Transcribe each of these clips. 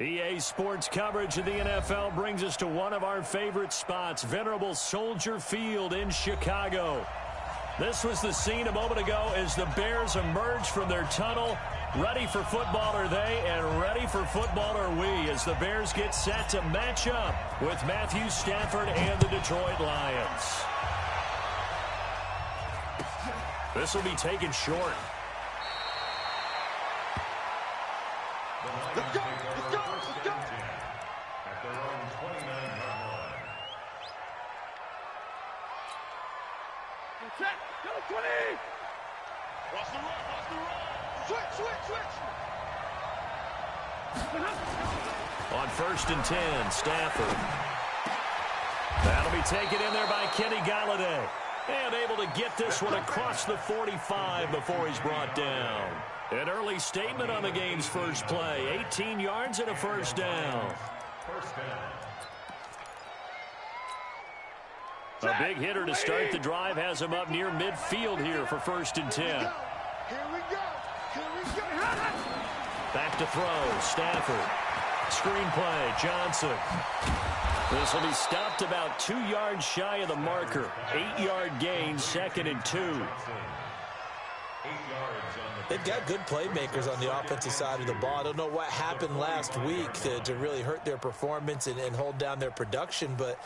EA Sports coverage of the NFL brings us to one of our favorite spots, venerable Soldier Field in Chicago. This was the scene a moment ago as the Bears emerged from their tunnel. Ready for football are they, and ready for football are we, as the Bears get set to match up with Matthew Stafford and the Detroit Lions. This will be taken short. Let's go! Let's go! Let's go! At their own 29-yard line. Check! Go 20! Watch the run! Watch the run! Switch! Switch! Switch! On 1st and 10, Stafford. That'll be taken in there by Kenny Galladay. And able to get this one across the 45 before he's brought down. An early statement on the game's first play. 18 yards and a first down. A big hitter to start the drive has him up near midfield here for 1st and 10. Here we go! Here we go! Back to throw, Stafford. Screenplay, Johnson. This will be stopped about 2 yards shy of the marker. 8-yard gain, 2nd and 2. They've got good playmakers on the offensive side of the ball. I don't know what happened last week to really hurt their performance and hold down their production, but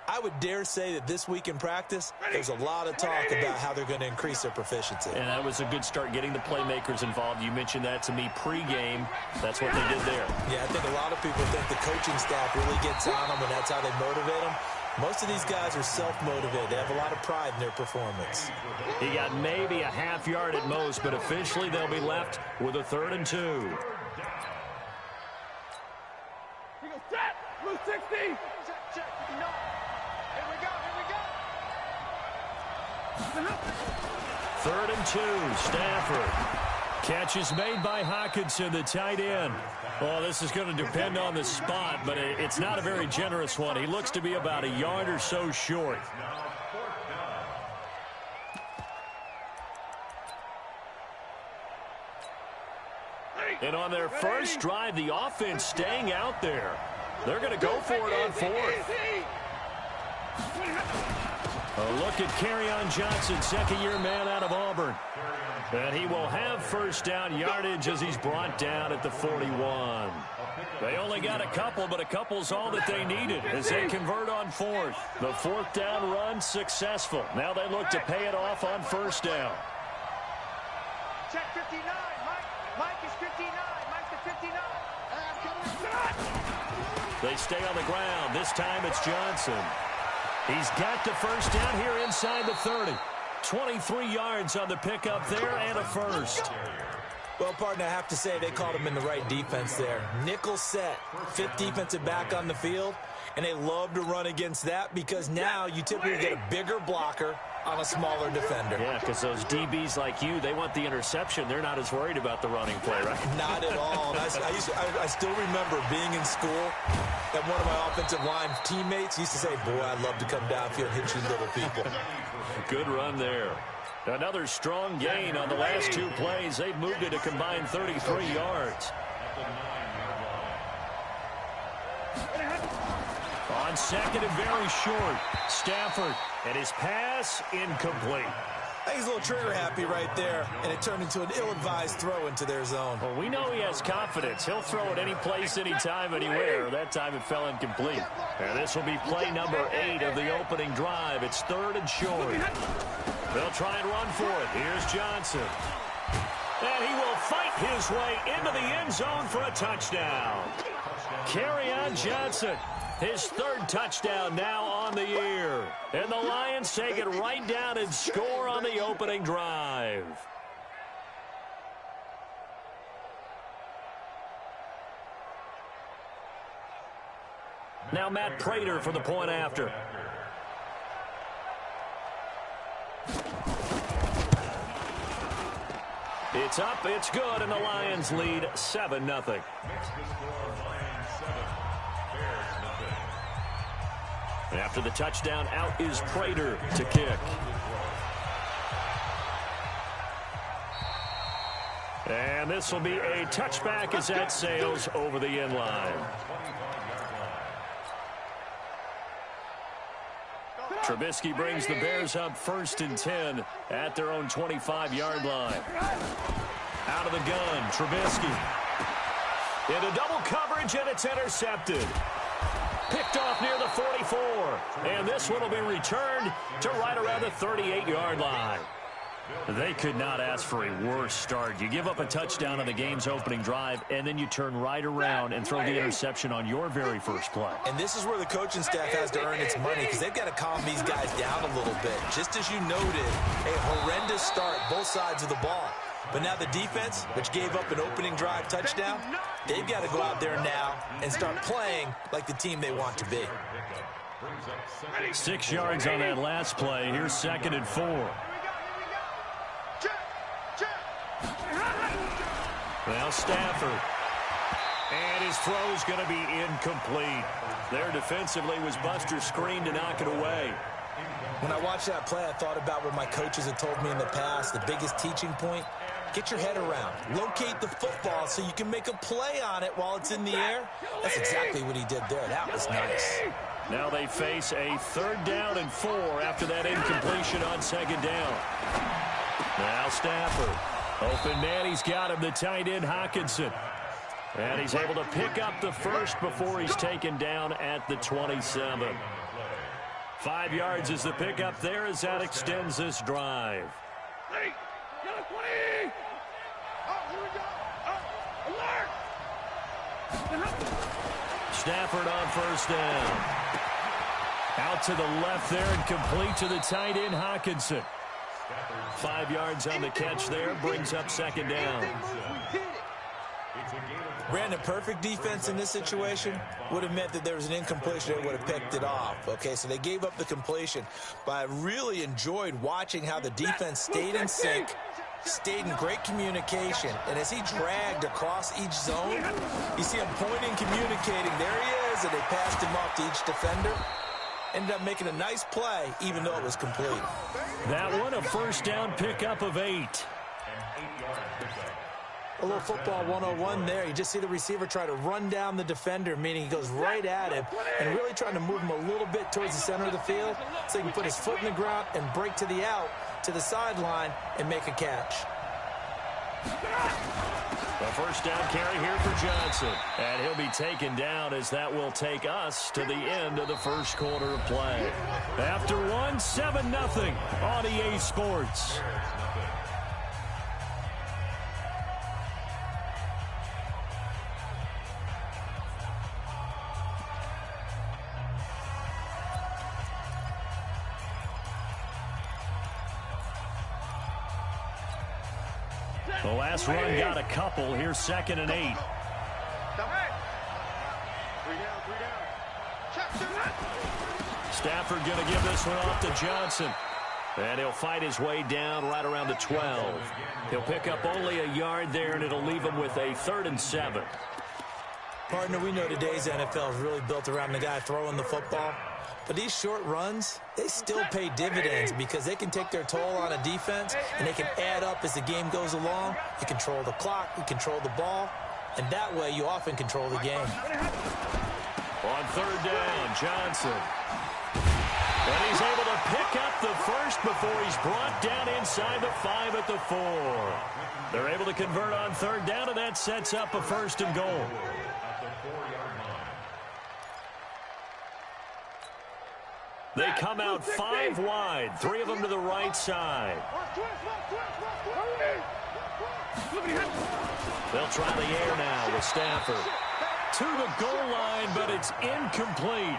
I would dare say that this week in practice, there's a lot of talk about how they're going to increase their proficiency. And that was a good start getting the playmakers involved. You mentioned that to me pregame. That's what they did there. Yeah, I think a lot of people think the coaching staff really gets on them, and that's how they motivate them. Most of these guys are self-motivated. They have a lot of pride in their performance. He got maybe a half yard at most, but officially they'll be left with a 3rd and 2. He goes, set! Blue 60! Check, check, no. Here we go, here we go. 3rd and 2, Stafford. Catch is made by Hockenson, the tight end. Well, this is going to depend on the spot, but it's not a very generous one. He looks to be about a yard or so short. And on their first drive, the offense staying out there. They're going to go for it on 4th. A look at Kerryon Johnson, second-year man out of Auburn. And he will have first down yardage as he's brought down at the 41. They only got a couple, but a couple's all that they needed as they convert on 4th. The 4th down run successful. Now they look to pay it off on 1st down. Check 59. Mike is 59. Mike's the 59. They stay on the ground. This time it's Johnson. He's got the first down here inside the 30. 23 yards on the pickup there and a first. Well, partner, I have to say they called him in the right defense there. Nickel set, 5th defensive back on the field, and they love to run against that because now you typically get a bigger blocker on a smaller defender. Yeah, because those DBs like you, they want the interception. They're not as worried about the running play, right? Not at all. And I still remember being in school, and one of my offensive line teammates used to say, boy, I'd love to come downfield and hit you little people. Good run there. Another strong gain on the last 2 plays. They've moved it a combined 33 yards. On 2nd and very short, Stafford, and his pass incomplete. I think he's a little trigger happy right there, and it turned into an ill-advised throw into their zone. Well, we know he has confidence. He'll throw it any place, anytime, anywhere. That time it fell incomplete. And this will be play number 8 of the opening drive. It's 3rd and short. They'll try and run for it. Here's Johnson. And he will fight his way into the end zone for a touchdown. Kerryon Johnson. His 3rd touchdown now on the year. And the Lions take it right down and score on the opening drive. Now Matt Prater for the point after. It's up, it's good, and the Lions lead 7-0. After the touchdown, out is Prater to kick. And this will be a touchback as that sails over the end line. Trubisky brings the Bears up 1st and 10 at their own 25-yard line. Out of the gun, Trubisky. Into double coverage, and it's intercepted. Picked off near the 44. And this one will be returned to right around the 38-yard line. They could not ask for a worse start. You give up a touchdown on the game's opening drive, and then you turn right around and throw the interception on your very first play. And this is where the coaching staff has to earn its money, because they've got to calm these guys down a little bit. Just as you noted, a horrendous start, both sides of the ball. But now the defense, which gave up an opening drive touchdown, they've got to go out there now and start playing like the team they want to be. 6 yards on that last play. Here's 2nd and 4. Now Stafford. And his throw's going to be incomplete. There defensively was Buster's screen to knock it away. When I watched that play, I thought about what my coaches had told me in the past. The biggest teaching point, get your head around. Locate the football so you can make a play on it while it's in the air. That's exactly what he did there. That was nice. Now they face a 3rd down and 4 after that incompletion on 2nd down. Now Stafford. Open man, he's got him, the tight end Hockenson. And he's able to pick up the first before he's taken down at the 27. 5 yards is the pickup there as that extends this drive. Stafford on 1st down. Out to the left there and complete to the tight end Hockenson. 5 yards on the catch there, brings up 2nd down. Brandon, perfect defense in this situation would have meant that there was an incompletion. They would have picked it off. Okay, so they gave up the completion. But I really enjoyed watching how the defense stayed in sync, stayed in great communication. And as he dragged across each zone, you see him pointing, communicating. There he is, and they passed him off to each defender. Ended up making a nice play, even though it was complete. That one, a 1st down pickup of 8. A little football 101 there. You just see the receiver try to run down the defender, meaning he goes right at him and really trying to move him a little bit towards the center of the field so he can put his foot in the ground and break to the out, to the sideline, and make a catch. The 1st down carry here for Johnson. And he'll be taken down as that will take us to the end of the 1st quarter of play. After one, 7-0 on EA Sports. The last run got a couple. Here's 2nd and 8. Stafford going to give this one off to Johnson. And he'll fight his way down right around the 12. He'll pick up only a yard there, and it'll leave him with a 3rd and 7. Partner, we know today's NFL is really built around the guy throwing the football. But these short runs, they still pay dividends because they can take their toll on a defense, and they can add up as the game goes along. You control the clock, you control the ball, and that way you often control the game. On 3rd down, Johnson. And he's able to pick up the first before he's brought down inside the 5 at the 4. They're able to convert on 3rd down, and that sets up a 1st and goal. They come out 5 wide, 3 of them to the right side. They'll try the air now with Stafford. To the goal line, but it's incomplete.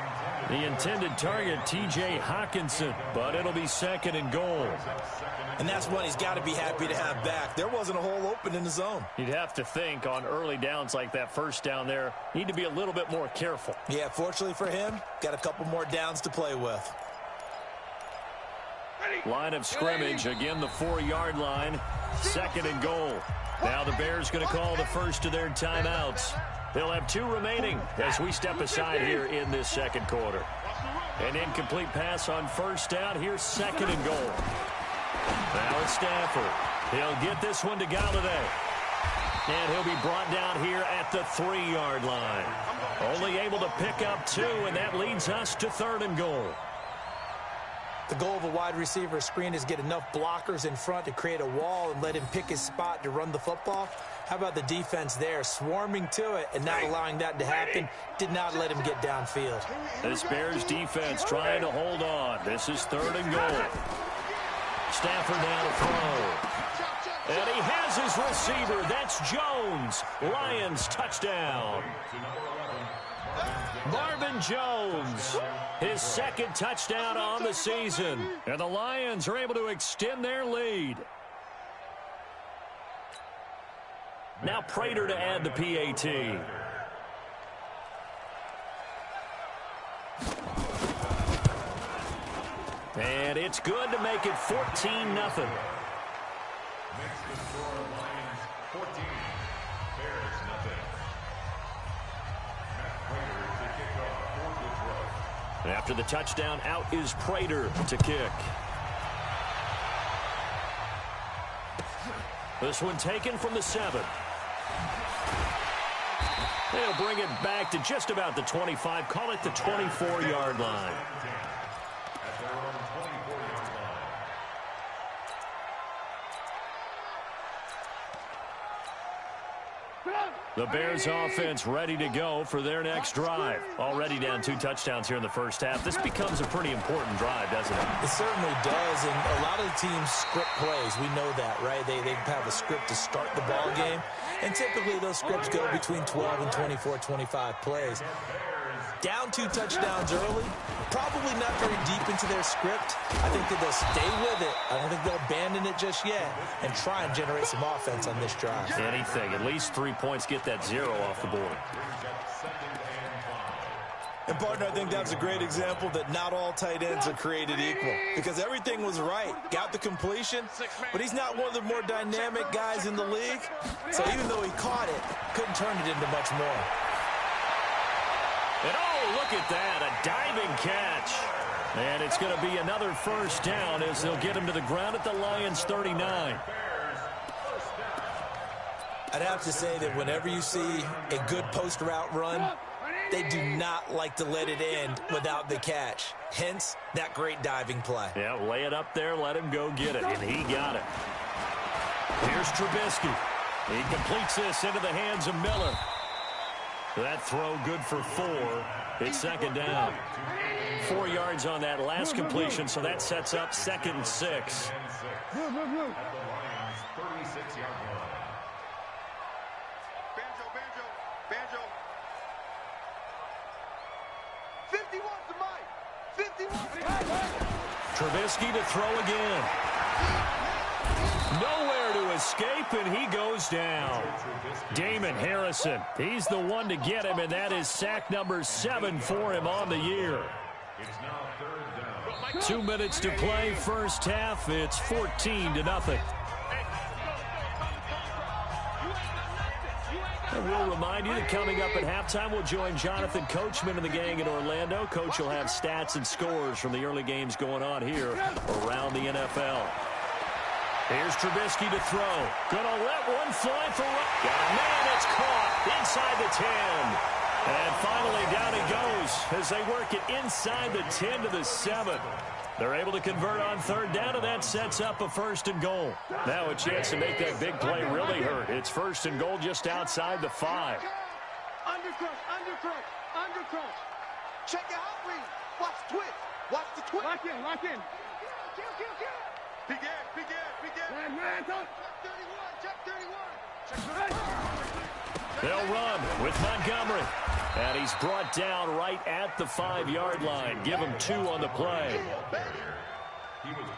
The intended target, T.J. Hockenson, but it'll be 2nd and goal. And that's one he's got to be happy to have back. There wasn't a hole open in the zone. You'd have to think on early downs like that 1st down there, need to be a little bit more careful. Yeah, fortunately for him, got a couple more downs to play with. Line of scrimmage, again the 4-yard line, 2nd and goal. Now the Bears going to call the first of their timeouts. They'll have 2 remaining as we step aside here in this 2nd quarter. An incomplete pass on 1st down. Here's 2nd and goal. Now it's Stafford. He'll get this one to Galladay. And he'll be brought down here at the 3-yard line. Only able to pick up 2, and that leads us to 3rd and goal. The goal of a wide receiver screen is get enough blockers in front to create a wall and let him pick his spot to run the football. How about the defense there, swarming to it and not allowing that to happen? Did not let him get downfield. This Bears defense trying to hold on. This is 3rd and goal. Stafford now to throw. And he has his receiver. That's Jones. Lions touchdown. Marvin Jones, his 2nd touchdown on the season. And the Lions are able to extend their lead. Now Prater to add the PAT. And it's good to make it 14-0. Makes the score Lions 14, Bears nothing. Matt Prater to kick off for Detroit. After the touchdown, out is Prater to kick. This one taken from the 7. They'll bring it back to just about the 25. Call it the 24-yard line. At their own 24-yard line. The Bears offense ready to go for their next drive. Already down 2 touchdowns here in the first half. This becomes a pretty important drive, doesn't it? It certainly does, and a lot of the teams script plays. We know that, right? They have a script to start the ball game, and typically those scripts go between 12 and 24, 25 plays. Down 2 touchdowns early, probably not very deep into their script. I think that they'll stay with it. I don't think they'll abandon it just yet and try and generate some offense on this drive. Anything. At least 3 points, get that 0 off the board. And, partner, I think that was a great example that not all tight ends are created equal because everything was right. Got the completion, but he's not one of the more dynamic guys in the league. So even though he caught it, couldn't turn it into much more. And oh, look at that, a diving catch. And it's going to be another first down as they'll get him to the ground at the Lions 39. I'd have to say that whenever you see a good post route run, they do not like to let it end without the catch. Hence, that great diving play. Yeah, lay it up there, let him go get it, and he got it. Here's Trubisky. He completes this into the hands of Miller. That throw good for 4. It's 2nd down. 4 yards on that last completion, so that sets up 2nd and 6. At the Lions 36-yard line. Banjo. 51 to Mike. 51. Trubisky to throw again. Nowhere to escape, and he goes down. Damon Harrison, he's the one to get him, and that is sack number 7 for him on the year. It's now 3rd down. 2 minutes to play, first half. It's 14-0. And we'll remind you that coming up at halftime, we'll join Jonathan Coachman and the gang in Orlando. Coach will have stats and scores from the early games going on here around the NFL. Here's Trubisky to throw. Gonna let one fly for man, it's caught inside the 10. And finally down he goes as they work it inside the 10 to the 7. They're able to convert on 3rd down, and that sets up a 1st and goal. Now a chance to make that big play really hurt. It's 1st and goal just outside the 5. Undercross. Check it out, read. Watch the twist. Watch the twist. Lock in. Kill. Big Ed. Check 31. They'll run with Montgomery. And he's brought down right at the 5-yard line. Give him 2 on the play.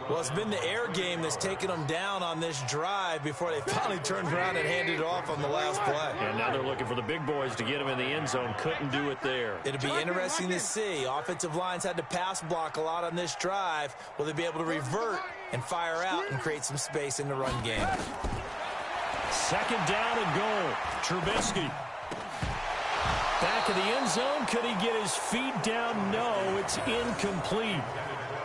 Well, it's been the air game that's taken them down on this drive before they finally turned around and handed it off on the last play. And now they're looking for the big boys to get him in the end zone. Couldn't do it there. It'll be interesting to see. Offensive lines had to pass block a lot on this drive. Will they be able to revert and fire out and create some space in the run game? 2nd down and goal. Trubisky. Back of the end zone. Could he get his feet down? No, it's incomplete.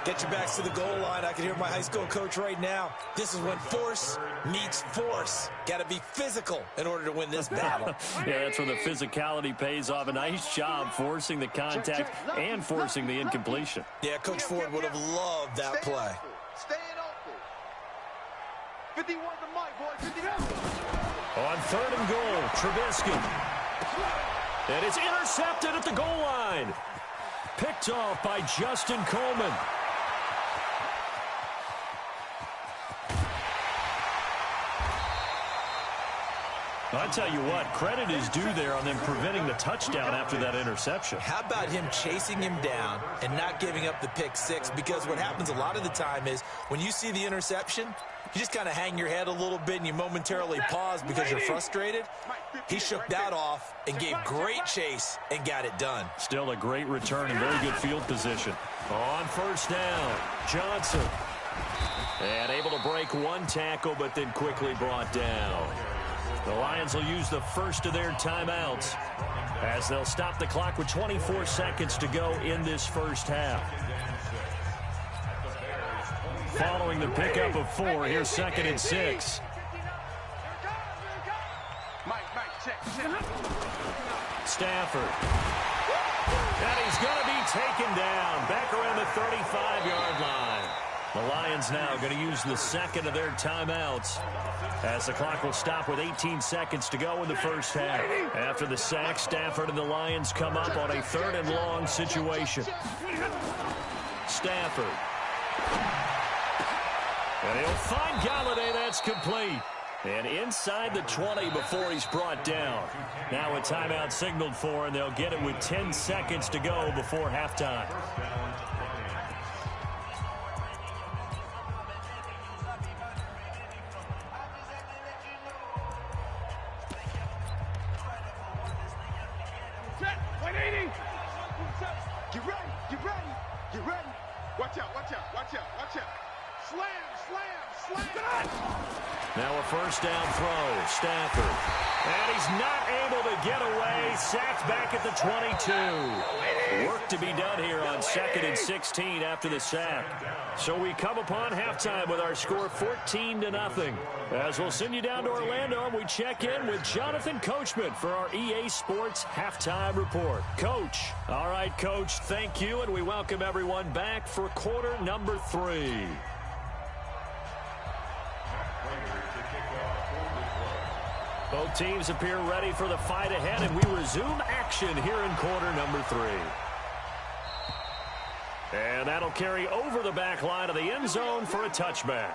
Get your backs to the goal line. I can hear my high school coach right now. This is when force meets force. Got to be physical in order to win this battle. Yeah, that's where the physicality pays off. A nice job forcing the contact and forcing the incompletion. Yeah, Coach Ford would have loved that play. Staying open. 51 to Mike, boy. 51. On 3rd and goal, Trubisky. And it's intercepted at the goal line. Picked off by Justin Coleman. I tell you what, credit is due there on them preventing the touchdown after that interception. How about him chasing him down and not giving up the pick six? Because what happens a lot of the time is when you see the interception, you just kind of hang your head a little bit and you momentarily pause because you're frustrated. He shook that off and gave great chase and got it done. Still a great return and very good field position. On 1st down, Johnson. And able to break one tackle, but then quickly brought down. The Lions will use the first of their timeouts as they'll stop the clock with 24 seconds to go in this first half. Following the pickup of 4, here's 2nd and 6. Stafford. And he's going to be taken down back around the 35-yard line. The Lions now going to use the second of their timeouts as the clock will stop with 18 seconds to go in the first half. After the sack, Stafford and the Lions come up on a 3rd and long situation. Stafford. And he'll find Galladay. That's complete. And inside the 20 before he's brought down. Now a timeout signaled for, and they'll get it with 10 seconds to go before halftime. Get ready, get ready, get ready. Watch out, watch out, watch out, watch out. Slam, slam, slam. Now a 1st down throw, Stafford. And he's not able to get away. Sacked back at the 22. Work to be done here on 2nd and 16 after the sack. So we come upon halftime with our score 14-0. As we'll send you down to Orlando, and we check in with Jonathan Coachman for our EA Sports Halftime Report. Coach. All right, Coach, thank you, and we welcome everyone back for quarter number 3. Both teams appear ready for the fight ahead, and we resume action here in quarter number 3. And that'll carry over the back line of the end zone for a touchback.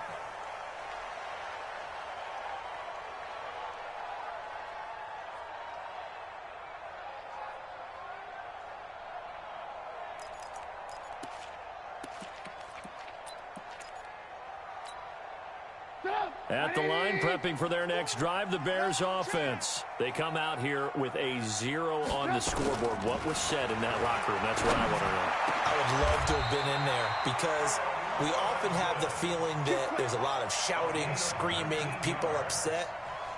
At the line, prepping for their next drive, the Bears offense. They come out here with a 0 on the scoreboard. What was said in that locker room? That's what I want to know. I would love to have been in there because we often have the feeling that there's a lot of shouting, screaming, people upset.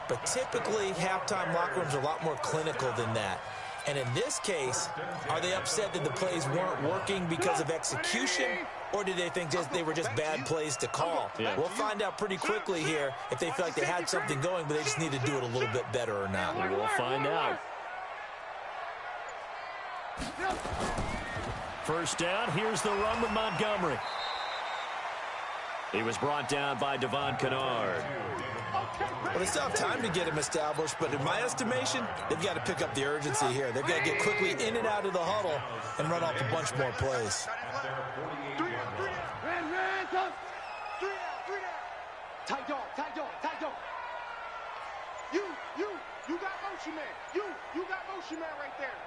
But typically, halftime locker rooms are a lot more clinical than that. And in this case, are they upset that the plays weren't working because of execution? Or did they think they were just bad plays to call? Yeah. We'll find out pretty quickly here if they feel like they had something going, but they just need to do it a little bit better or not. We'll find out. 1st down, here's the run with Montgomery. He was brought down by Devon Kennard. Well, they still have time to get him established, but in my estimation, they've got to pick up the urgency here. They've got to get quickly in and out of the huddle and run off a bunch more plays. Tight dog, tight dog, tight dog. You got motion man. You got motion man right there.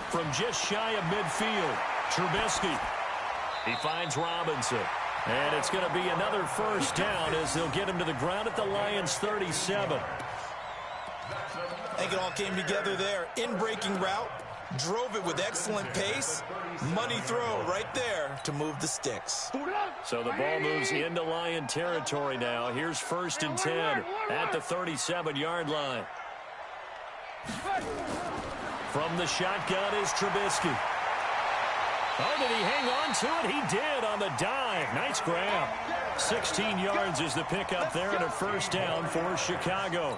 From just shy of midfield, Trubisky. He finds Robinson. And it's going to be another 1st down as they'll get him to the ground at the Lions' 37. I think it all came together there. In-breaking route, drove it with excellent pace. Money throw right there to move the sticks. So the ball moves into Lion territory now. Here's 1st and 10 at the 37-yard line. From the shotgun is Trubisky. Oh, did he hang on to it? He did on the dive. Nice grab. 16 yards is the pickup there and a first down for Chicago.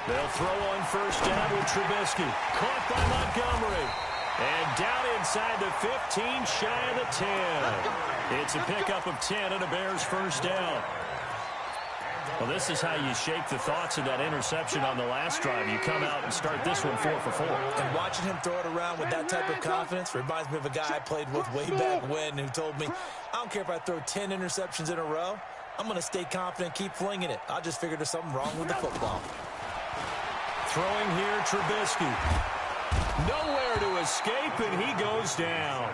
They'll throw on first down with Trubisky. Caught by Montgomery. And down inside the 15, shy of the 10. It's a pickup of 10 and a Bears first down. Well, this is how you shake the thoughts of that interception on the last drive. You come out and start this one 4 for 4. And watching him throw it around with that type of confidence reminds me of a guy I played with way back when who told me, I don't care if I throw 10 interceptions in a row. I'm going to stay confident, keep flinging it. I just figured there's something wrong with the football. Throwing here, Trubisky. Nowhere to escape, and he goes down.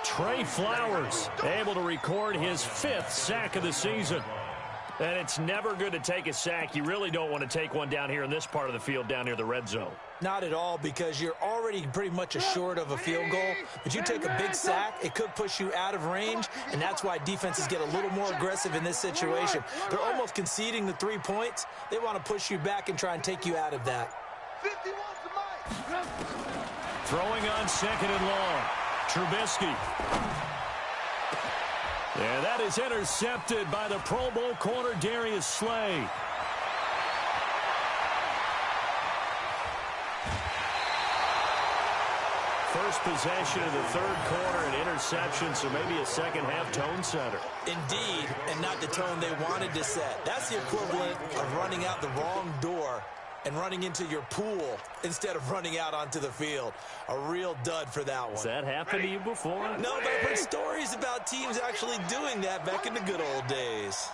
Trey Flowers able to record his 5th sack of the season. And it's never good to take a sack. You really don't want to take one down here in this part of the field down near the red zone. Not at all, because you're already pretty much assured of a field goal. But you take a big sack, it could push you out of range, and that's why defenses get a little more aggressive in this situation. They're almost conceding the 3 points. They want to push you back and try and take you out of that. Throwing on second and long. Trubisky. And that is intercepted by the Pro Bowl corner, Darius Slay. First possession of the third quarter, an interception, so maybe a second-half tone setter. Indeed, and not the tone they wanted to set. That's the equivalent of running out the wrong door and running into your pool instead of running out onto the field. A real dud for that one. Has that happened to you before? No, but I've heard stories about teams actually doing that back in the good old days.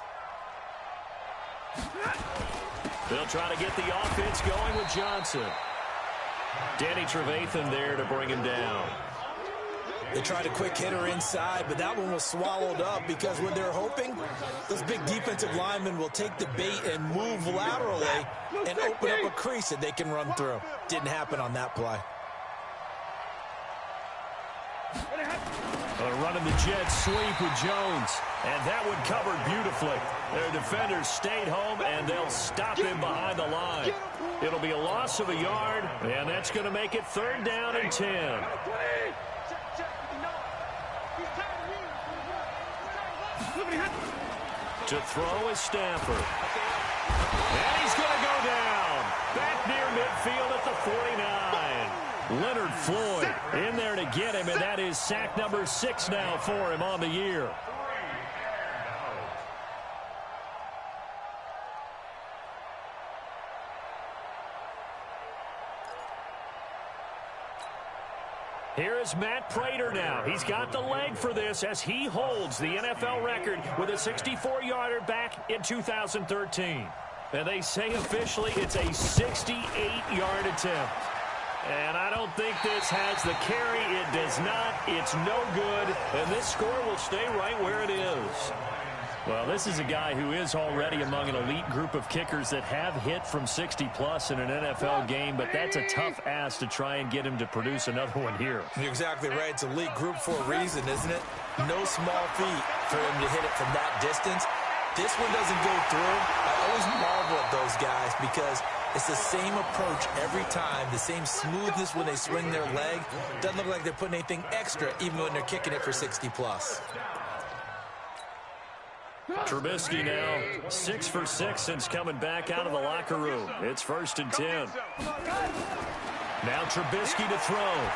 They'll try to get the offense going with Johnson. Danny Trevathan there to bring him down. They tried a quick hitter inside, but that one was swallowed up because when they're hoping, those big defensive linemen will take the bait and move laterally and open up a crease that they can run through. Didn't happen on that play. Running the jet sweep with Jones, and that one covered beautifully. Their defenders stayed home, and they'll stop him behind the line. It'll be a loss of a yard, and that's going to make it 3rd down and 10. To throw is Stafford. And he's going to go down. Back near midfield at the 49. Leonard Floyd in there to get him, and that is sack number 6 now for him on the year. Here is Matt Prater now. He's got the leg for this as he holds the NFL record with a 64-yarder back in 2013. And they say officially it's a 68-yard attempt. And I don't think this has the carry. It does not. It's no good. And this score will stay right where it is. Well, this is a guy who is already among an elite group of kickers that have hit from 60-plus in an NFL game, but that's a tough ask to try and get him to produce another one here. You're exactly right. It's elite group for a reason, isn't it? No small feat for him to hit it from that distance. This one doesn't go through. I always marvel at those guys because it's the same approach every time, the same smoothness when they swing their leg. Doesn't look like they're putting anything extra even when they're kicking it for 60-plus. Trubisky now 6 for 6 since coming back out of the locker room. It's 1st and 10. Now Trubisky to throw.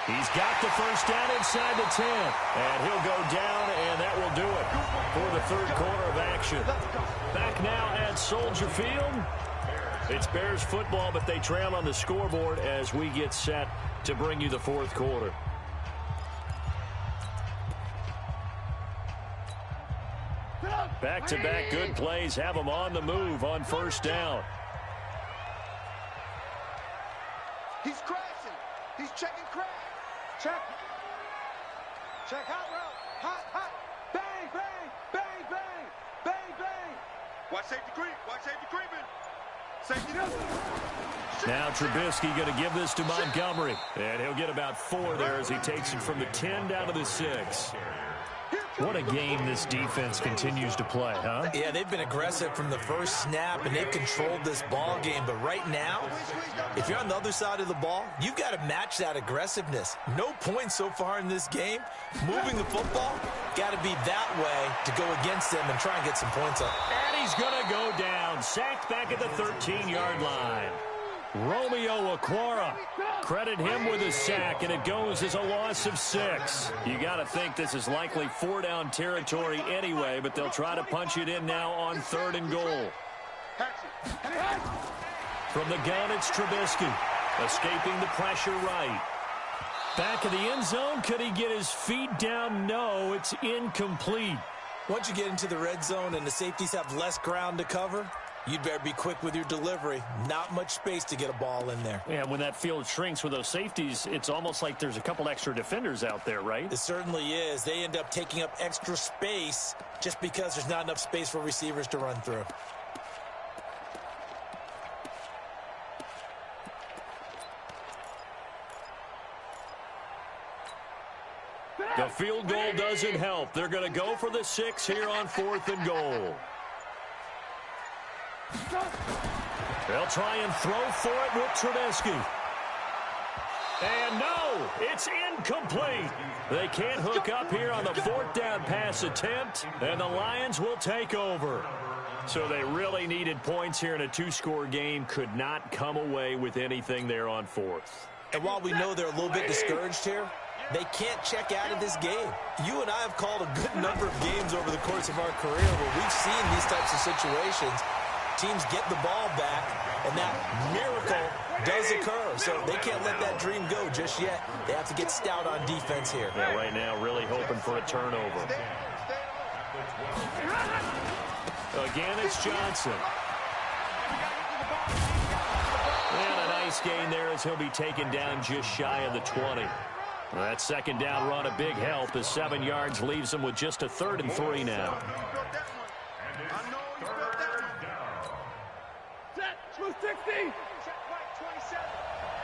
He's got the first down inside the 10. And he'll go down, and that will do it for the 3rd quarter of action. Back now at Soldier Field. It's Bears football, but they trail on the scoreboard as we get set to bring you the 4th quarter. Back-to-back good plays have them on the move on 1st down. He's crashing. He's checking crash. Check. Check hot route. Hot. Bang, bang, bang, bang, bang, bang. Watch safety creep. Watch safety creeping. Safety doesn't. Now Trubisky going to give this to Montgomery. And he'll get about 4 there as he takes it from the 10 down to the 6. Here What a game this defense continues to play, huh? Yeah, they've been aggressive from the first snap, and they've controlled this ball game. But right now, if you're on the other side of the ball, you've got to match that aggressiveness. No points so far in this game. Moving the football, got to be that way to go against them and try and get some points up. And he's going to go down. Sacked back at the 13-yard line. Romeo Okwara, credit him with a sack, and it goes as a loss of 6. You got to think this is likely 4-down territory anyway, but they'll try to punch it in now on 3rd and goal. From the gun, it's Trubisky, escaping the pressure right. Back of the end zone, could he get his feet down? No, it's incomplete. Once you get into the red zone and the safeties have less ground to cover, you'd better be quick with your delivery. Not much space to get a ball in there. Yeah, when that field shrinks with those safeties, it's almost like there's a couple extra defenders out there, right? It certainly is. They end up taking up extra space just because there's not enough space for receivers to run through. The field goal doesn't help. They're going to go for the 6 here on 4th and goal. They'll try and throw for it with Trubisky. And no, it's incomplete. They can't hook up here on the 4th down pass attempt, and the Lions will take over. So they really needed points here in a 2-score game. Could not come away with anything there on 4th. And while we know they're a little bit discouraged here, they can't check out of this game. You and I have called a good number of games over the course of our career where we've seen these types of situations. Teams get the ball back, and that miracle does occur. So they can't let that dream go just yet. They have to get stout on defense here. Yeah, right now really hoping for a turnover. Again, it's Johnson. And a nice gain there as he'll be taken down just shy of the 20. That 2nd down run, a big help as 7 yards leaves them with just a 3rd and 3 now. Set, 260. Check right, 27.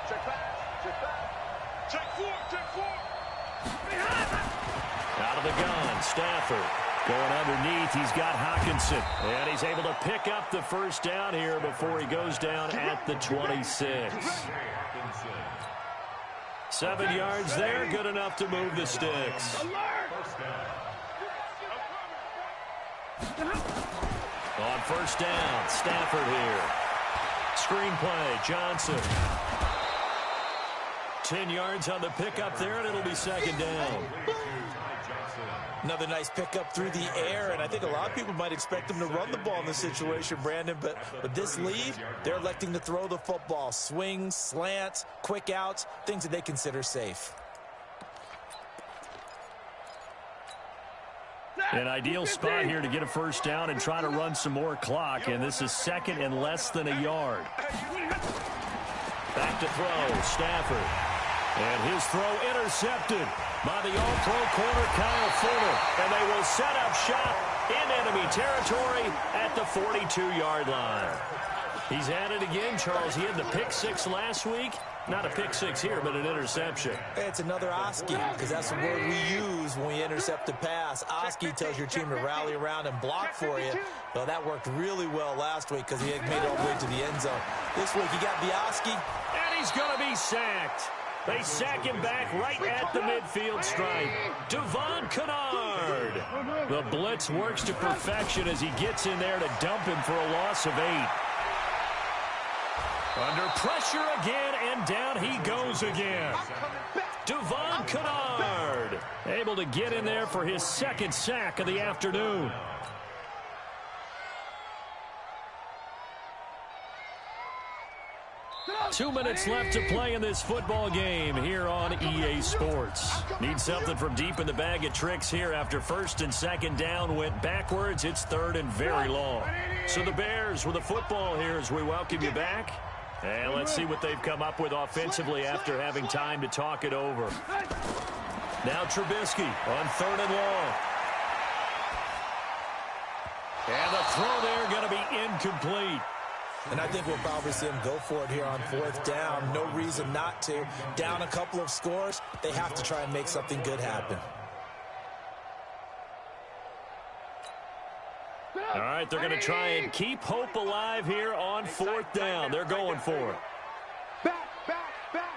Check pass, check pass. Check 4, check 4. Out of the gun, Stafford. Going underneath, he's got Hockenson. And he's able to pick up the 1st down here before he goes down at the 26. 7 yards there, good enough to move the sticks. On 1st down, Stafford here. Screenplay, Johnson. 10 yards on the pickup there, and it'll be 2nd down. Another nice pickup through the air, and I think a lot of people might expect them to run the ball in this situation, Brandon, but with this lead, they're electing to throw the football. Swings, slants, quick outs, things that they consider safe. An ideal spot here to get a 1st down and try to run some more clock, and this is 2nd and less than a yard. Back to throw, Stafford. And his throw intercepted by the all-pro corner Kyle Fuller. And they will set up shop in enemy territory at the 42-yard line. He's at it again, Charles. He had the pick 6 last week. Not a pick 6 here, but an interception. It's another Oski, because that's the word we use when we intercept a pass. Oski tells your team to rally around and block for you. Well, that worked really well last week because he had made it all the way to the end zone. This week, he got the Oski. And he's going to be sacked. They sack him back right at the midfield stripe. Devon Kennard. The blitz works to perfection as he gets in there to dump him for a loss of 8. Under pressure again, and down he goes again. Devon Kennard able to get in there for his 2nd sack of the afternoon. Two minutes left to play in this football game here on EA Sports. Need something from deep in the bag of tricks here after 1st and 2nd down went backwards. It's 3rd and very long. So the Bears with the football here as we welcome you back. And let's see what they've come up with offensively after having time to talk it over. Now Trubisky on 3rd and long. And the throw there going to be incomplete. And I think we'll probably see them go for it here on 4th down. No reason not to. Down a couple of scores, they have to try and make something good happen. All right, they're going to try and keep hope alive here on fourth down. They're going for it. Back, back, back.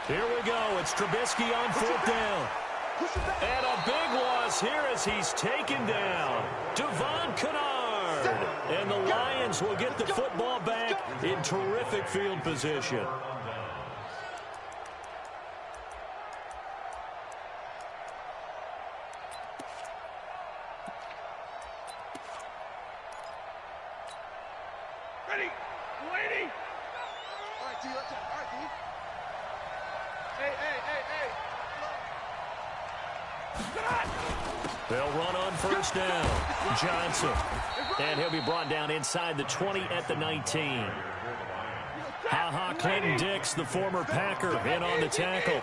Here we go. It's Trubisky on fourth down. And a big loss here as he's taken down. Devon Kennard. And the Lions will get the football back in terrific field position. Ready, lady. All right, D, let's go. All right, D. Hey, hey, hey, hey. They'll run on first down. Johnson. And he'll be brought down inside the 20 at the 19. Ha-ha, Clinton Dix, the former Packer, in on the tackle.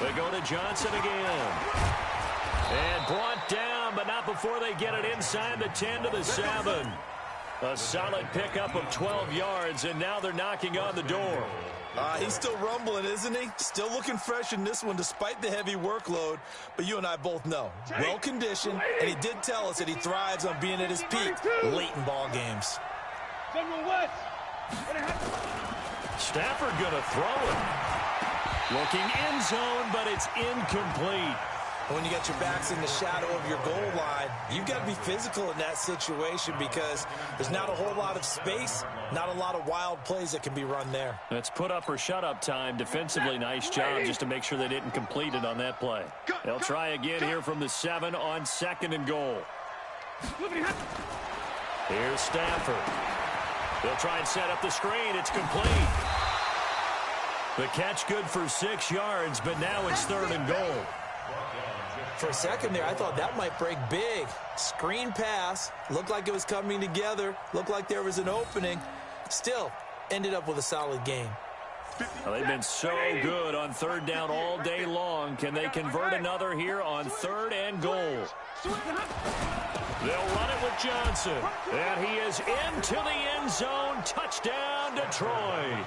They go to Johnson again. And brought down, but not before they get it inside the 10 to the 7. A solid pickup of 12 yards, and now they're knocking on the door. He's still rumbling, isn't he? Still looking fresh in this one despite the heavy workload. But you and I both know, well-conditioned, and he did tell us that he thrives on being at his peak late in ball games. Stafford going to throw it. Looking end zone, but it's incomplete. When you got your backs in the shadow of your goal line, you've got to be physical in that situation because there's not a whole lot of space, not a lot of wild plays that can be run there. That's put up or shut up time. Defensively, nice job just to make sure they didn't complete it on that play. They'll try again here from the 7 on 2nd and goal. Here's Stafford. They'll try and set up the screen. It's complete. The catch good for 6 yards, but now it's 3rd and goal. For a second there, I thought that might break big. Screen pass. Looked like it was coming together. Looked like there was an opening. Still, ended up with a solid game. Well, they've been so good on 3rd down all day long. Can they convert another here on 3rd and goal? They'll run it with Johnson. And he is into the end zone. Touchdown, Detroit.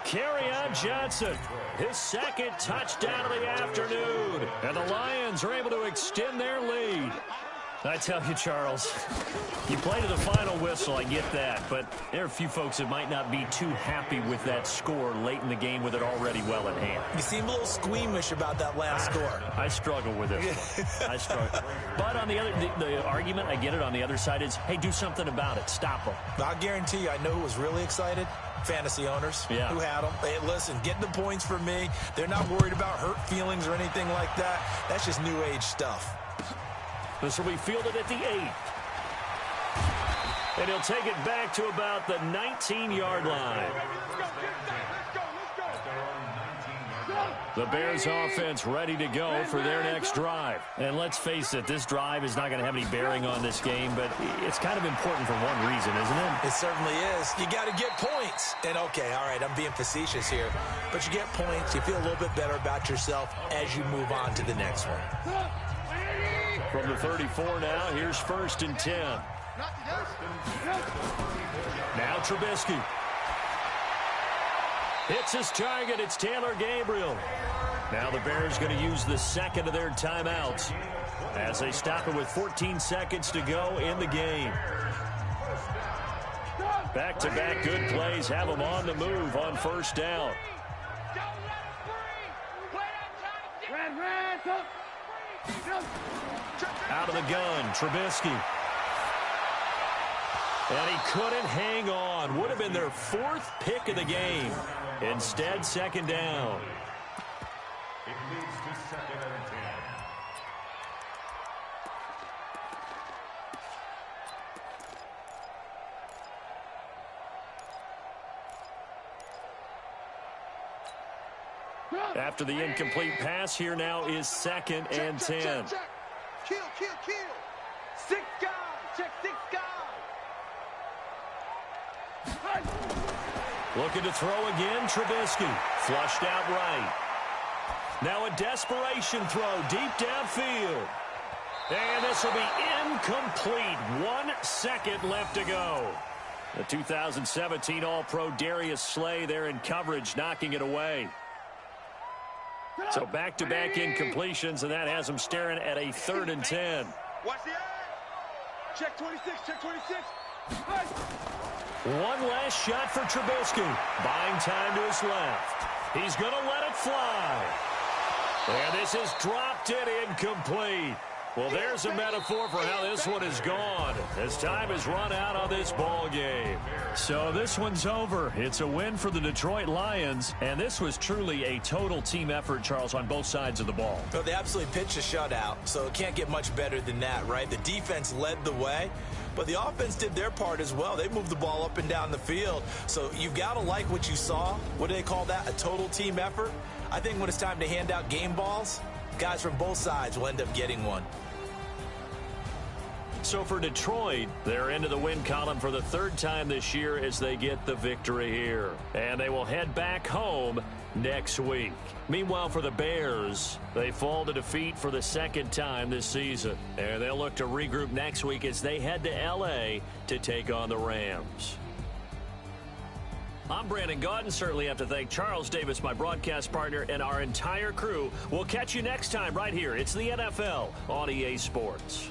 Kerryon Johnson, his 2nd touchdown of the afternoon. And the Lions are able to extend their lead. I tell you, Charles, you play to the final whistle, I get that. But there are a few folks that might not be too happy with that score late in the game with it already well in hand. You seem a little squeamish about that last score. I struggle with this one. I struggle. But on the other, the argument, I get it, on the other side is, hey, do something about it. Stop them. I'll guarantee you, I know who was really excited. Fantasy owners who had them. Hey, listen, get the points for me. They're not worried about hurt feelings or anything like that. That's just new age stuff. This will be fielded at the 8. And he'll take it back to about the 19-yard line. The Bears offense ready to go for their next drive. And let's face it, this drive is not going to have any bearing on this game, but it's kind of important for one reason, isn't it? It certainly is. You got to get points. And okay, all right, I'm being facetious here, but you get points, you feel a little bit better about yourself as you move on to the next one. From the 34 now, here's 1st and 10. Now Trubisky. Hits his target. It's Taylor Gabriel. Now the Bears going to use the 2nd of their timeouts as they stop it with 14 seconds to go in the game. Back-to-back good plays have them on the move on 1st down. Out of the gun, Trubisky. And he couldn't hang on. Would have been their 4th pick of the game. Instead, 2nd down. It leads to 2nd and 10. After the incomplete pass, here now is 2nd and 10. Kill, kill, kill. 6 guys. Check 6 guys. Looking to throw again, Trubisky. Flushed out right. Now a desperation throw deep downfield. And this will be incomplete. 1 second left to go. The 2017 All-Pro Darius Slay there in coverage, knocking it away. So back-to-back incompletions, and that has him staring at a 3rd and 10. Watch the eye. Check 26, check 26. One last shot for Trubisky. Buying time to his left. He's going to let it fly. And this is dropped it incomplete. Well, there's a metaphor for how this one is gone as time has run out on this ball game. So this one's over. It's a win for the Detroit Lions, and this was truly a total team effort, Charles, on both sides of the ball. Well, they absolutely pitched a shutout, so it can't get much better than that, right? The defense led the way, but the offense did their part as well. They moved the ball up and down the field, so you've got to like what you saw. What do they call that? A total team effort? I think when it's time to hand out game balls, guys from both sides will end up getting one. So for Detroit, they're into the win column for the 3rd time this year as they get the victory here. And they will head back home next week. Meanwhile, for the Bears, they fall to defeat for the 2nd time this season. And they'll look to regroup next week as they head to L.A. to take on the Rams. I'm Brandon Gaudin. Certainly have to thank Charles Davis, my broadcast partner, and our entire crew. We'll catch you next time right here. It's the NFL on EA Sports.